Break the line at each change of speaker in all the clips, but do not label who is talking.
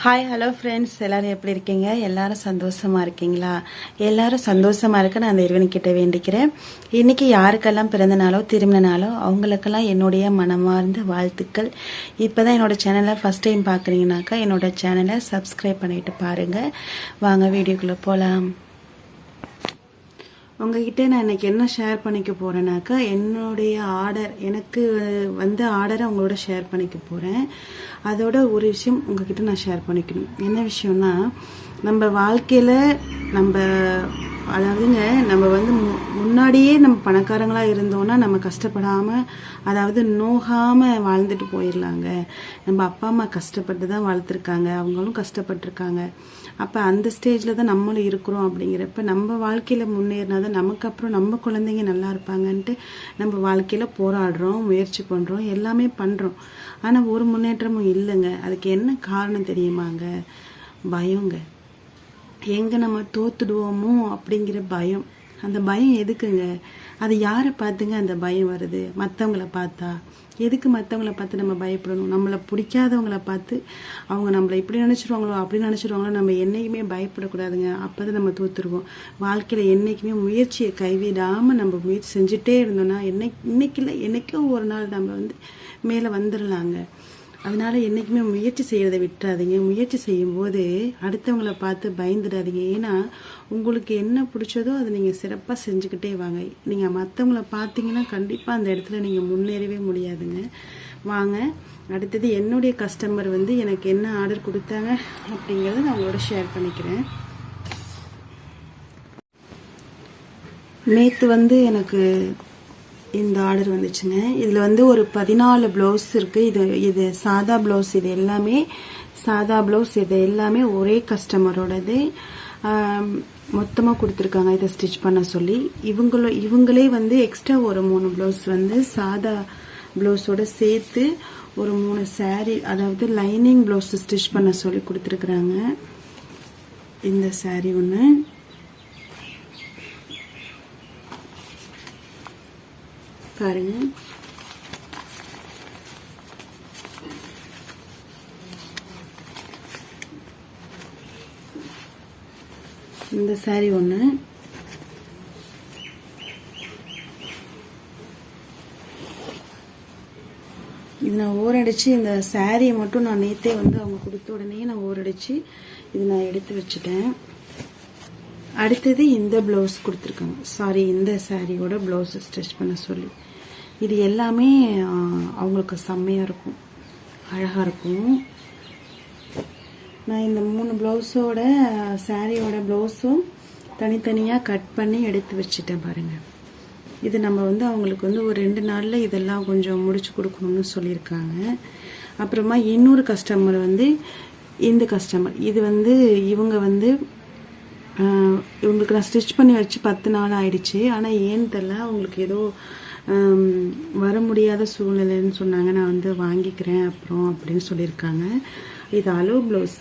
Hi hello friends, எல்லாரும் எப்படி இருக்கீங்க? எல்லாரும் சந்தோஷமா இருக்கீங்களா? எல்லாரும் சந்தோஷமா இருக்க நான் அந்த இறைவன்கிட்ட வேண்டிக்கிறேன். இன்னைக்கு யாருக்கெல்லாம் பிறந்த நாளோ திருமண நாளோ அவங்களுக்கெல்லாம் என்னுடைய மனமார்ந்த வாழ்த்துக்கள். இப்போதான் என்னோட சேனலை ஃபர்ஸ்ட் டைம் பார்க்குறீங்கனாக்கா என்னோட சேனலை சப்ஸ்கிரைப் பண்ணிட்டு பாருங்க. வாங்க வீடியோக்குள்ளே போகலாம். உங்ககிட்ட நான் இன்னைக்கு என்ன ஷேர் பண்ணிக்க போறேனாக்கா, என்னுடைய எனக்கு வந்த ஆர்டரை உங்களோட ஷேர் பண்ணிக்க போறேன். அதோட ஒரு விஷயம் உங்ககிட்ட நான் ஷேர் பண்ணிக்கணும். என்ன விஷயம்னா, நம்ம வாழ்க்கையில அதாவதுங்க நம்ம முன்னாடியே நம்ம பணக்காரங்களா இருந்தோம்னா நம்ம கஷ்டப்படாம, அதாவது நோகாம வாழ்ந்துட்டு போயிடலாங்க. நம்ம அப்பா அம்மா கஷ்டப்பட்டு தான் வளர்த்துருக்காங்க, அவங்களும் கஷ்டப்பட்டிருக்காங்க. அப்ப அந்த ஸ்டேஜ்ல தான் நம்மளும் இருக்கிறோம். அப்படிங்கிறப்ப நம்ம வாழ்க்கையில முன்னேறினாதான் நமக்கு அப்புறம் நம்ம குழந்தைங்க நல்லா இருப்பாங்கன்ட்டு நம்ம வாழ்க்கையில போராடுறோம், முயற்சி பண்றோம், எல்லாமே பண்றோம். ஆனா ஒரு முன்னேற்றமும் இல்லைங்க. அதுக்கு என்ன காரணம் தெரியுமாங்க? பயங்க. எங்க நம்ம தோத்துடுவோமோ அப்படிங்கிற பயம். அந்த பயம் எதுக்குங்க? அது யாரை பார்த்துங்க அந்த பயம் வருது? மற்றவங்கள பார்த்தா. எதுக்கு மற்றவங்கள பார்த்து நம்ம பயப்படணும்? நம்மளை பிடிக்காதவங்கள பார்த்து அவங்க நம்மளை இப்படி நினைச்சிருவாங்களோ அப்படி நினைச்சிருவாங்களோ நம்ம என்னைக்குமே பயப்படக்கூடாதுங்க. அப்போதான் நம்ம தோத்துருவோம். வாழ்க்கையில என்னைக்குமே முயற்சியை கைவிடாம நம்ம முயற்சி செஞ்சுட்டே இருந்தோம்னா இன்னைக்கு இல்லை என்னைக்கோ ஒரு நாள் நம்ம மேலே வந்துடலாங்க. அதனால என்னைக்குமே முயற்சி செய்யறதை விட்டுறாதீங்க. முயற்சி செய்யும் போது அடுத்தவங்களை பார்த்து பயந்துடாதீங்க. ஏன்னா உங்களுக்கு என்ன பிடிச்சதோ அதை நீங்க சிறப்பா செஞ்சுக்கிட்டே வாங்க. நீங்க மற்றவங்களை பார்த்தீங்கன்னா கண்டிப்பா அந்த இடத்துல நீங்க முன்னேறவே முடியாதுங்க. வாங்க, அடுத்தது என்னுடைய கஸ்டமர் எனக்கு என்ன ஆர்டர் கொடுத்தாங்க அப்படிங்கறத நான் உங்களோட ஷேர் பண்ணிக்கிறேன். நேத்து எனக்கு இந்த ஆர்டர் வந்துச்சுங்க. இதுல ஒரு 14 பிளவுஸ் இருக்கு. இது சாதா பிளவுஸ். இது எல்லாமே சாதா பிளவுஸ். இது எல்லாமே ஒரே கஸ்டமரோடது. மொத்தமா கொடுத்துருக்காங்க இதை ஸ்டிச் பண்ண சொல்லி. இவங்களே எக்ஸ்ட்ரா ஒரு 3 பிளவுஸ் சாதா பிளவுஸோட சேர்த்து ஒரு 3 saree, அதாவது லைனிங் பிளவுஸ் ஸ்டிச் பண்ண சொல்லி கொடுத்துருக்குறாங்க. இந்த saree ஒன்று, பாருங்க. இந்த saree ஒண்ணு, இது நான் ஓரடிச்சு இந்த சாரியை மட்டும் நான் நேத்தே அவங்க கொடுத்த உடனே நான் ஓரடிச்சு இது நான் எடுத்து வச்சுட்டேன். அடுத்தது இந்த பிளவுஸ் கொடுத்துருக்காங்க. சாரி, இந்த சாரியோட பிளவுஸ் ஸ்டிச் பண்ண சொல்லி. இது எல்லாமே அவங்களுக்கு செம்மையா இருக்கும், அழகா இருக்கும். நான் இந்த 3 பிளவுஸோட சாரியோட பிளவுஸும் தனித்தனியா கட் பண்ணி எடுத்து வச்சுட்டேன் பாருங்க. இது நம்ம அவங்களுக்கு ஒரு 2 நாள்ல இதெல்லாம் கொஞ்சம் முடிச்சு கொடுக்கணும்னு சொல்லியிருக்காங்க. அப்புறமா இன்னொரு கஸ்டமர் இந்த கஸ்டமர் இது இவங்க இவங்களுக்கு நான் ஸ்டிச் பண்ணி வச்சு 10 நாள் ஆயிடுச்சு. ஆனால் ஏன்னு தெரியல, அவங்களுக்கு ஏதோ வர முடியாத சூழ்நிலைன்னு சொன்னாங்க. நான் வாங்கிக்கிறேன் அப்புறம் அப்படின்னு சொல்லியிருக்காங்க. இது அளவு பிளவுஸ்.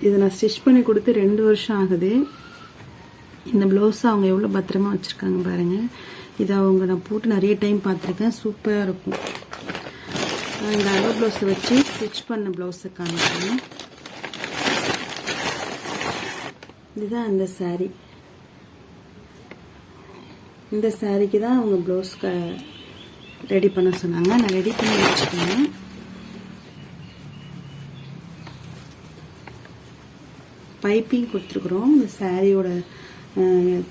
இதை நான் ஸ்டிச் பண்ணி கொடுத்து 2 வருஷம் ஆகுது. இந்த பிளவுஸ் அவங்க எவ்வளோ பத்திரமா வச்சுருக்காங்க பாருங்க. இதை நான் போட்டு நிறைய டைம் பார்த்துருக்கேன். சூப்பராக இருக்கும். இந்த அளவு பிளவுஸை வச்சு ஸ்டிச் பண்ண பிளவுஸை காமிக்கிறேன். இதுதான் அந்த saree. இந்த சாரிக்கு தான் அவங்க பிளவுஸ் ரெடி பண்ண சொன்னாங்க. நான் ரெடி பண்ணி வச்சுட்டேன். பைப்பிங் கொடுத்துருக்குறோம். இந்த சாரியோட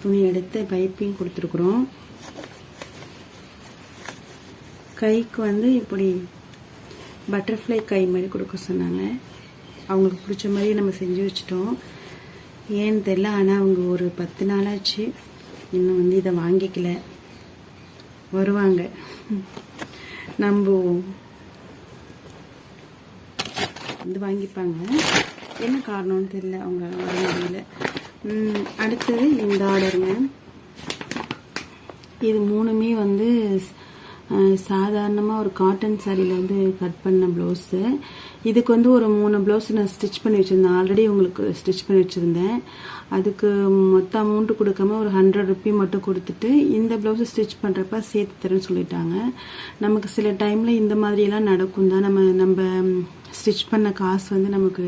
துணி எடுத்து பைப்பிங் கொடுத்துருக்குறோம். கைக்கு இப்படி பட்டர்ஃப்ளை கை மாதிரி கொடுக்க சொன்னாங்க. அவங்களுக்கு பிடிச்ச மாதிரி நம்ம செஞ்சு வச்சுட்டோம். ஏன்னு தெரியல, ஆனால் அவங்க ஒரு 10 நாளாச்சு இன்னும் இதை வாங்கிக்கல. வருவாங்க, நம்புவோம். வாங்கிப்பாங்க. என்ன காரணம்னு தெரியல, அவங்க வர முடியல. அடுத்தது இந்த ஆர்டருங்க. இது 3மே சாதாரணமாக ஒரு காட்டன் சாரியில் கட் பண்ண ப்ளவுஸு. இதுக்கு ஒரு 3 ப்ளவுஸ் நான் ஸ்டிச் பண்ணி வச்சுருந்தேன். ஆல்ரெடி உங்களுக்கு ஸ்டிச் பண்ணி வச்சுருந்தேன். அதுக்கு மொத்த அமௌண்ட்டு கொடுக்காம ஒரு 100 ரூபி மட்டும் கொடுத்துட்டு இந்த ப்ளவுஸை ஸ்டிச் பண்ணுறப்ப சேர்த்து தரேன்னு சொல்லிட்டாங்க. நமக்கு சில டைமில் இந்த மாதிரியெல்லாம் நடக்கும் தான். நம்ம ஸ்டிச் பண்ண காசு நமக்கு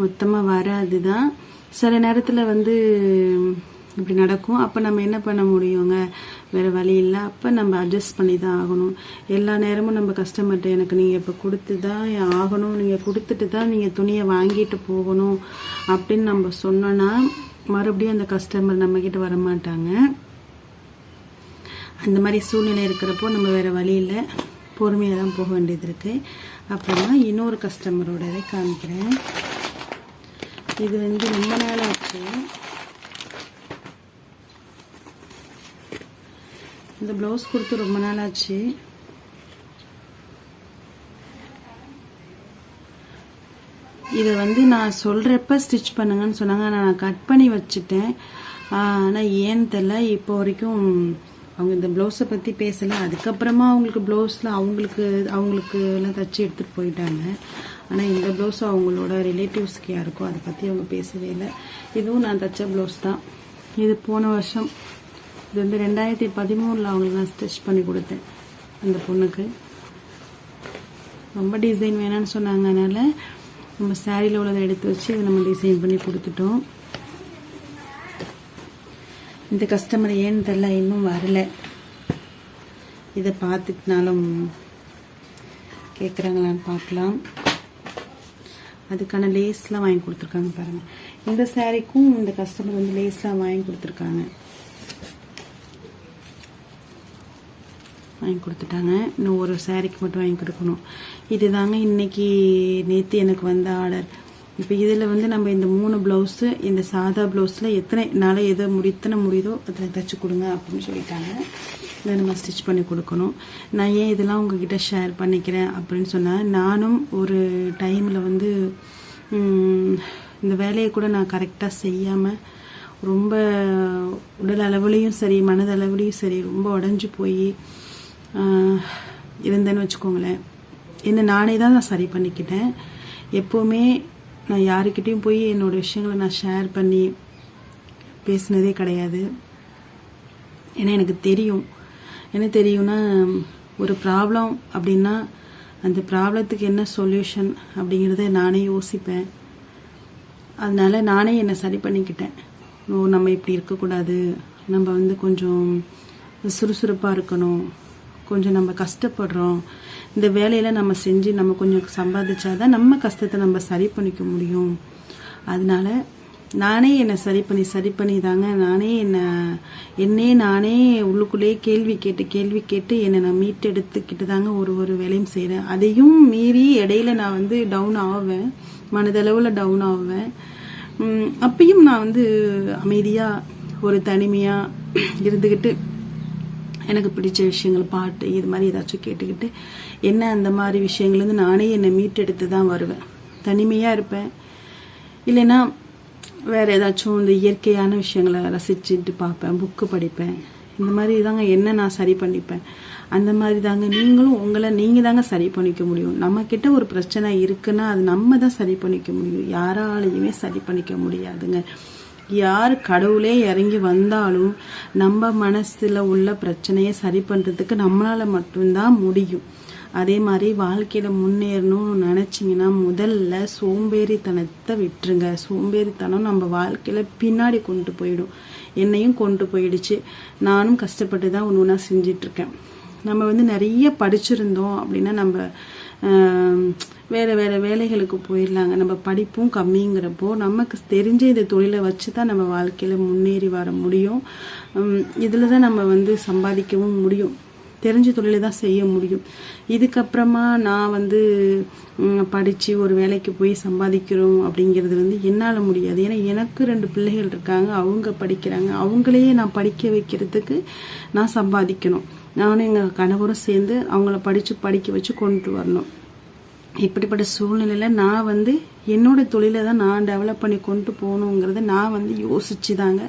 மொத்தமாக வராது தான். சில நேரத்தில் வந்து இப்படி நடக்கும். அப்போ நம்ம என்ன பண்ண முடியுங்க, வேறு வழி இல்லை. அப்போ நம்ம அட்ஜஸ்ட் பண்ணி தான் ஆகணும். எல்லா நேரமும் நம்ம கஸ்டமர்கிட்ட எனக்கு நீங்கள் இப்போ கொடுத்து தான் ஆகணும், நீங்கள் கொடுத்துட்டு தான் நீங்கள் துணியை வாங்கிட்டு போகணும் அப்படின்னு நம்ம சொன்னோன்னா மறுபடியும் அந்த கஸ்டமர் நம்மக்கிட்ட வரமாட்டாங்க. அந்த மாதிரி சூழ்நிலை இருக்கிறப்போ நம்ம வேறு வழி இல்லை, பொறுமையாக தான் போக வேண்டியது இருக்குது. அப்புறமா இன்னொரு கஸ்டமரோட இதை காமிக்கிறேன். இது வந்து ரொம்ப நாள் ஆச்சு. இந்த ப்ளவுஸ் கொடுத்து ரொம்ப நாள் ஆச்சு. இதை வந்து நான் சொல்கிறப்ப ஸ்டிச் பண்ணுங்கன்னு சொன்னாங்க. நான் கட் பண்ணி வச்சுட்டேன். ஆனால் ஏன்னு தெரில, இப்போ வரைக்கும் அவங்க இந்த ப்ளவுஸை பற்றி பேசலை. அதுக்கப்புறமா அவங்களுக்கு ப்ளவுஸில் அவங்களுக்கு எல்லாம் தச்சு எடுத்துகிட்டு போயிட்டாங்க. ஆனால் இந்த ப்ளவுஸ் அவங்களோட ரிலேட்டிவ்ஸ்க்கு யாருக்கோ அதை பற்றி அவங்க பேசவே இல்லை. இதுவும் நான் தச்ச ப்ளவுஸ் தான். இது போன வருஷம், இது வந்து 2013 அவங்களுக்கு நான் ஸ்டிச் பண்ணி கொடுத்தேன். அந்த பொண்ணுக்கு ரொம்ப டிசைன் வேணான்னு சொன்னாங்க. அதனால் நம்ம சாரியில் உள்ளதை எடுத்து வச்சு இதை நம்ம டிசைன் பண்ணி கொடுத்துட்டோம். இந்த கஸ்டமர் ஏன்னு தெரியல, இன்னும் வரல. இதை பார்த்துட்டுனாலும் கேட்குறாங்களான்னு பார்க்கலாம். அதுக்கான லேஸ்லாம் வாங்கி கொடுத்துருக்காங்க பாருங்கள். இந்த சாரிக்கும் இந்த கஸ்டமர் வந்து லேஸ்லாம் வாங்கி கொடுத்துட்டாங்க. இன்னும் ஒரு சாரிக்கு மட்டும் வாங்கி கொடுக்கணும். இது தாங்க இன்னைக்கு நேற்று எனக்கு வந்த ஆர்டர். இப்போ இதில் வந்து நம்ம இந்த 3 ப்ளவுஸு, இந்த சாதா ப்ளவுஸில் எத்தனை நாளை எத்தனை முடியுதோ அதில் தைச்சி கொடுங்க அப்படின்னு சொல்லிட்டாங்க. இதை நம்ம ஸ்டிச் பண்ணி கொடுக்கணும். நான் ஏன் இதெல்லாம் உங்ககிட்ட ஷேர் பண்ணிக்கிறேன் அப்படின்னு சொன்னால், நானும் ஒரு டைமில் வந்து இந்த வேலையை கூட நான் கரெக்டாக செய்யாமல் ரொம்ப உடல் அளவுலேயும் சரி மனதளவுலேயும் சரி ரொம்ப உடஞ்சி போய் இருந்தேன்னு வச்சுக்கோங்களேன். என்னை நானே தான் நான் சரி பண்ணிக்கிட்டேன். எப்போவுமே நான் யாருக்கிட்டையும் போய் என்னோடய விஷயங்களை நான் ஷேர் பண்ணி பேசினதே கிடையாது. ஏன்னா எனக்கு தெரியும், என்ன தெரியும்னா, ஒரு ப்ராப்ளம் அப்படின்னா அந்த ப்ராப்ளத்துக்கு என்ன சொல்யூஷன் அப்படிங்கிறத நானே யோசிப்பேன். அதனால நானே என்னை சரி பண்ணிக்கிட்டேன். நம்ம இப்படி இருக்கக்கூடாது, நம்ம வந்து கொஞ்சம் சுறுசுறுப்பாக இருக்கணும், கொஞ்சம் நம்ம கஷ்டப்படுறோம், இந்த வேலையில் நம்ம செஞ்சு நம்ம கொஞ்சம் சம்பாதிச்சாதான் நம்ம கஷ்டத்தை நம்ம சரி பண்ணிக்க முடியும். அதனால நானே என்னை சரி பண்ணி தாங்க நானே உள்ளுக்குள்ளேயே கேள்வி கேட்டு என்னை நான் மீட்டெடுத்துக்கிட்டு தாங்க ஒரு வேலையும் செய்கிறேன். அதையும் மீறி இடையில நான் வந்து டவுன் ஆவேன், மனதளவில் டவுன் ஆவேன். அப்பயும் நான் வந்து அமைதியாக ஒரு தனிமையாக இருந்துக்கிட்டு எனக்கு பிடிச்ச விஷயங்கள், பாட்டு, இது மாதிரி ஏதாச்சும் கேட்டுக்கிட்டு என்ன அந்த மாதிரி விஷயங்கள்லேருந்து நானே என்னை மீட்டெடுத்து தான் வருவேன். தனிமையாக இருப்பேன். இல்லைன்னா வேறு ஏதாச்சும் இந்த இயற்கையான விஷயங்களை ரசிச்சுட்டு பார்ப்பேன், புக்கு படிப்பேன். இந்த மாதிரி தாங்க என்ன நான் சரி பண்ணிப்பேன். அந்த மாதிரி தாங்க நீங்களும் நீங்கள் தாங்க சரி பண்ணிக்க முடியும். நம்மக்கிட்ட ஒரு பிரச்சனை இருக்குன்னா அது நம்ம தான் சரி பண்ணிக்க முடியும். யாராலையுமே சரி பண்ணிக்க முடியாதுங்க. யார் கடவுளே இறங்கி வந்தாலும் நம்ம மனசில் உள்ள பிரச்சனையை சரி பண்ணுறதுக்கு நம்மளால் மட்டும்தான் முடியும். அதே மாதிரி வாழ்க்கையில் முன்னேறணும்னு நினச்சிங்கன்னா முதல்ல சோம்பேறித்தனத்தை விட்டுருங்க. சோம்பேறித்தனம் நம்ம வாழ்க்கையில் பின்னாடி கொண்டு போயிடும். என்னையும் கொண்டு போயிடுச்சு. நானும் கஷ்டப்பட்டு தான் ஒன்று செஞ்சிட்ருக்கேன். நம்ம வந்து நிறைய படிச்சிருந்தோம் அப்படின்னா நம்ம வேறு வேலைகளுக்கு போயிடலாங்க. நம்ம படிப்பும் கம்மிங்கிறப்போ நமக்கு தெரிஞ்ச இந்த தொழிலை வச்சு தான் நம்ம வாழ்க்கையில் முன்னேறி வர முடியும். இதில் தான் நம்ம வந்து சம்பாதிக்கவும் முடியும். தெரிஞ்ச தொழிலை தான் செய்ய முடியும். இதுக்கப்புறமா நான் வந்து படித்து ஒரு வேலைக்கு போய் சம்பாதிக்கிறோம் அப்படிங்கிறது வந்து என்னால் முடியாது. ஏன்னா எனக்கு 2 பிள்ளைகள் இருக்காங்க, அவங்க படிக்கிறாங்க. அவங்களையே நான் படிக்க வைக்கிறதுக்கு நான் சம்பாதிக்கணும். நானும் எங்கள் கணவரும் சேர்ந்து அவங்கள படிக்க வச்சு கொண்டு வரணும். இப்படிப்பட்ட சூழ்நிலையில் நான் வந்து என்னோட தொழிலை தான் நான் டெவலப் பண்ணி கொண்டு போகணுங்கிறத நான் வந்து யோசிச்சு தாங்க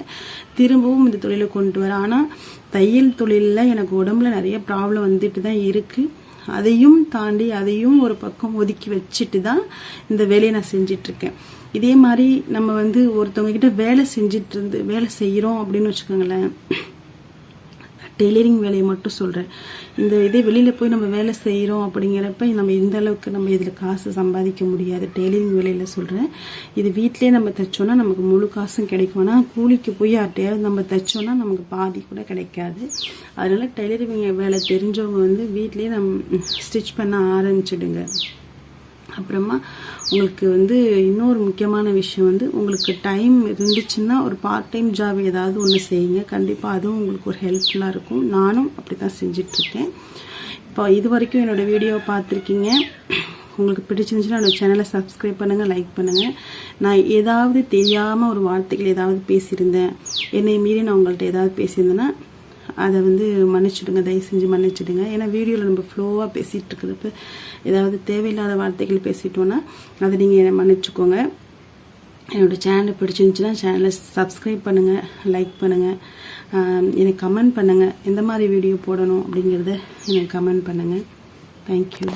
திரும்பவும் இந்த தொழிலை கொண்டு வரேன். ஆனால் தையல் தொழிலில் எனக்கு உடம்புல நிறைய ப்ராப்ளம் வந்துட்டு தான் இருக்குது. அதையும் தாண்டி அதையும் ஒரு பக்கம் ஒதுக்கி வச்சுட்டு தான் இந்த வேலையை நான் செஞ்சிட்ருக்கேன். இதே மாதிரி நம்ம வந்து ஒருத்தவங்க கிட்ட வேலை செய்கிறோம் அப்படின்னு வச்சுக்கோங்களேன். டெய்லரிங் வேலையை மட்டும் சொல்கிறேன். இந்த இதே வெளியில் போய் நம்ம வேலை செய்கிறோம் அப்படிங்கிறப்ப நம்ம இந்த அளவுக்கு நம்ம இதில் காசு சம்பாதிக்க முடியாது. டெய்லரிங் வேலையில் சொல்கிறேன். இது வீட்டிலே நம்ம தைச்சோன்னா நமக்கு முழு காசும் கிடைக்கும். ஆனால் கூலிக்கு போய் யார்ட்டையாவது நம்ம தைச்சோன்னா நமக்கு பாதி கூட கிடைக்காது. அதனால டெய்லரிங் வேலை தெரிஞ்சவங்க வந்து வீட்டிலே நம்ம ஸ்டிச் பண்ண ஆரம்பிச்சிடுங்க. அப்புறமா உங்களுக்கு வந்து இன்னொரு முக்கியமான விஷயம் வந்து உங்களுக்கு டைம் இருந்துச்சுன்னா ஒரு பார்ட் டைம் ஜாப் ஏதாவது ஒன்று செய்யுங்க. கண்டிப்பாக அதுவும் உங்களுக்கு ஒரு ஹெல்ப்ஃபுல்லாக இருக்கும். நானும் அப்படி தான் செஞ்சிட்ருக்கேன். இப்போ இது வரைக்கும் என்னோடய வீடியோவை பார்த்துருக்கீங்க. உங்களுக்கு பிடிச்சிருந்துச்சுன்னா என்னோடய சேனலை சப்ஸ்கிரைப் பண்ணுங்கள், லைக் பண்ணுங்கள். நான் ஏதாவது தெரியாமல் ஒரு வார்த்தைகள் ஏதாவது பேசியிருந்தேன், என்னை மீறி நான் உங்கள்கிட்ட ஏதாவது பேசியிருந்தேன்னா அதை வந்து மன்னிச்சுடுங்க, தயவு செஞ்சு மன்னிச்சுடுங்க. ஏன்னா வீடியோவில் நம்ம ஃப்ளோவாக பேசிகிட்டு இருக்கிறப்ப ஏதாவது தேவையில்லாத வார்த்தைகள் பேசிட்டோன்னா அதை நீங்கள் என்னை மன்னிச்சுக்கோங்க. என்னோடய சேனலை பிடிச்சிருந்துச்சுன்னா சேனலை சப்ஸ்கிரைப் பண்ணுங்கள், லைக் பண்ணுங்கள், எனக்கு கமெண்ட் பண்ணுங்கள். எந்த மாதிரி வீடியோ போடணும் அப்படிங்கிறத எனக்கு கமெண்ட் பண்ணுங்கள். தேங்க்யூ.